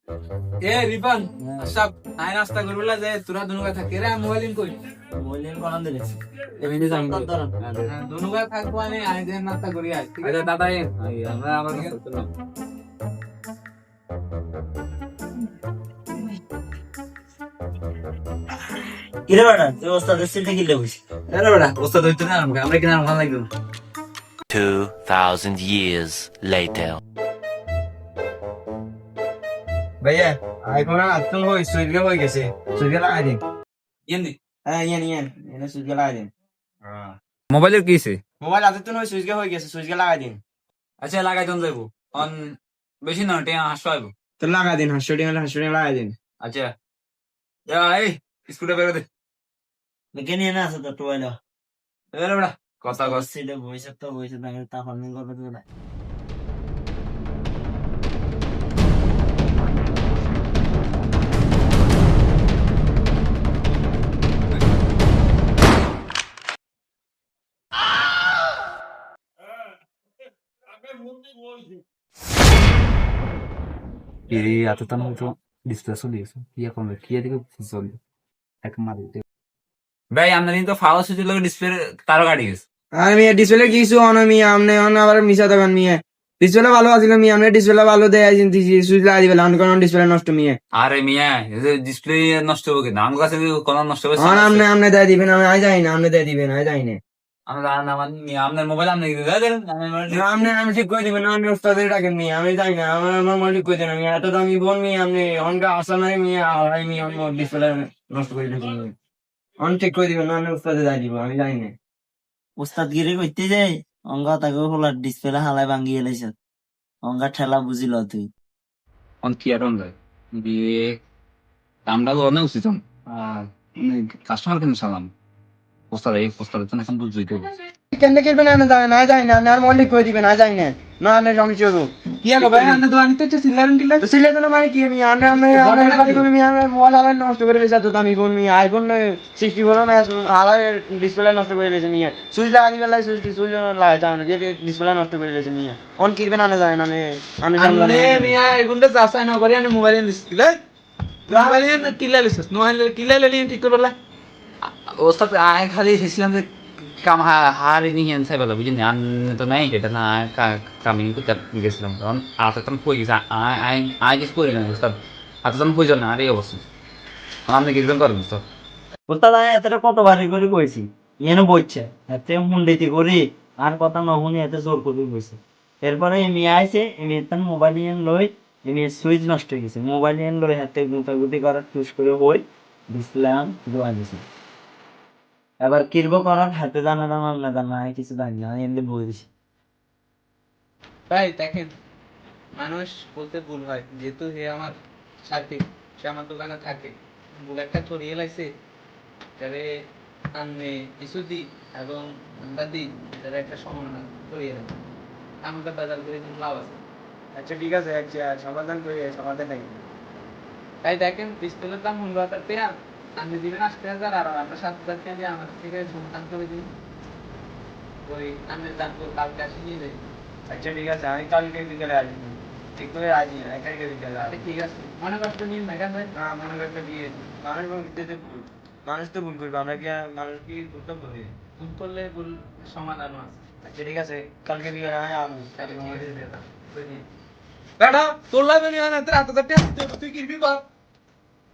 এ রিপন সব আই নাস্তা করবলা যে তোরা দুনুগা থাকে রে মোবাইল ইন কই মোবাইল কোন দিলে এমনি যাই দুনুগা থাকবো আমি আই যে নাস্তা করি আই ঠিক আছে দাদা আমরা আমার চলো কিরে বেটা তুই ওস্তাদের সিটে গিলে বসি আরে বেটা ওস্তাদ হইতো না আমরা কিনা ভালো লাগলো 2000 years later. भैया आईफोन आजकल हो स्विच के हो कैसे स्विच के लगा दे এমনি ये स्विच के लगा दे हां মোবাইলের কি হইছে मोबाइल आते तो स्विच के हो कैसे स्विच के लगा दे আচ্ছা লাগাই দন যাইবো অন বেশি না টিয়া হাসো আইবো तो लगा दे हंसड़ी लगा दे আচ্ছা এই স্কুলে বের দে কেন না আছে তো টোয়াইলা এরে বেটা কথা কস সিটে বসে তো বসে থাকে তা ফার্মিং করবে তো না এই এতটান হয়তো ডিসপ্লে চলে গেছে কি এখন কি এদিকে চলবে এক মারিতে ভাই আমরা কিন্তু ফাওয়ার সুইচের লগে ডিসপ্লে তারও কাটি গেছে আর মিয়া ডিসপ্লে কিছু অন মিয়া আমনে অন আবার মিছা দোকান মিয়া ডিসপ্লে ভালো আছিল মিয়া আমনে ডিসপ্লে ভালো দেয় আইছেন সুইচ লাগা দিবেন অন কোন ডিসপ্লে নষ্ট মিয়া আরে মিয়া এই যে ডিসপ্লে নষ্ট হবে কি নাম কাছে কোন নষ্ট হবে অন আমনে দেয় দিবেন আমি আই যাই না আমনে দেয় দিবেন আই যাই না আমরা না মানে মিয়া আপনার মোবাইল আপনি দিয়ে দেন আমনে আমি ঠিক করে দিবেন অন উস্তাদের ডাকেন মিয়া আমি যাই না আমার মালিক কই দেন মিয়া এত দামি বোন মিয়া আমনে অনকা আসা নাই মিয়া আই মিয়া অন ডিসপ্লে নষ্ট করে দিবেন অন ঠিক করে দিবেন অন উস্তাদে যাই দিব আমি যাই না উস্তাদ গিরে কইতে যাই অঙ্গা তাকে হলার ডিসপ্লে হালাই ভাঙ্গি এলাইছে অঙ্গা ঠেলা বুঝিল তুই অন কি আর যায় বিয়ে আমরা তো অনেক উচিত কাস্টমার কেন সালাম পোস্টারে তো এখন বুঝতেই তো কেন করবে না না যাই না আর মালিক কই দিবেন না যাই না না না সমস্যা হবে কি হলো ভাই আপনি দোকান নিতে সিলারন কিলা তো সিলে তো মানে কি আমি আমি বাড়ি করে আমি মোবাইল আলাই নষ্ট করে দিয়েছি তো আমি ফোন নিয়ে আইফোন 64 না আলাই ডিসপ্লে নষ্ট করে দিয়েছি নিয়ে সুইচ লাগা দিবে লাই সুইচ লাগা যায় না যে ডিসপ্লে নষ্ট করে দিয়েছি নিয়ে অন কিরবে না যায় না আমি জানলাম মিয়া এগুন্ডা চাষাই না করি আমি মোবাইল দিছিল মোবাইল কিলা লিছিস মোবাইল কিলা ললি ঠিক করলা ওস্তাদ আয় খালি এসেছিলাম যে কাম হারি নিয়ে চাই বলো বুঝলি আন তো নাই এটা না কামি করতে গেছিলাম কারণ আততাম কই গেছে আয় কিছু করি না ওস্তাদ আততাম প্রয়োজন না আর এই অবস্থা আপনি কি করবেন তো উস্তাদ আমি এতটা কত বাড়ি করে কইছি এনে বইছে এতে হুন্ডিতি করি আর কথা না শুনি এতে জোর করে কইছে এরপরে এমি আইছে এমি তার মোবাইল নিয়ে লই এমি সুইচ নষ্ট হয়ে গেছে মোবাইল নিয়ে লই হাতে গুতাগুতি করার টুস করে হই ডিসপ্লে দোয়া দিছে এবার কিরব করার হাতে জানা না জানা কিছু জানি না এমনি বই দিছি ভাই দেখেন মানুষ বলতে ভুল হয় যেহেতু হে আমার সাথী সে আমার দোকানে থাকে ভুল একটা ছড়িয়ে লাইছে যারে আমি কিছু দিই এবং আমরা দিই যারা একটা সমাধান ছড়িয়ে দেয় আমাদের বাজার করে কিন্তু লাভ আছে আচ্ছা ঠিক আছে আচ্ছা সমাধান করি সমাধান নাই তাই দেখেন ডিসপ্লের দাম 15,000 টাকা আপনি দিবেন 80,000 আর আমরা 7,000 টাকা দিয়ে আমার থেকে সমাধান করে দিই ওই আমি দাম কালকে আসি নিয়ে যাই আচ্ছা ঠিক আছে আমি কালকে বিকেলে আসবো ঠিক করে আসি না কালকে বিকেলে আসবো ঠিক আছে মনে করতে নিন না কেন না মনে করতে দিয়ে মানুষ তো ভুল করবে আমরা কি মানুষ কি করতে পারি ভুল করলে ভুল সমাধানও আছে আচ্ছা ঠিক আছে কালকে বিকেলে আমি বেটা তোর লাগবে না তুই কিরবি কর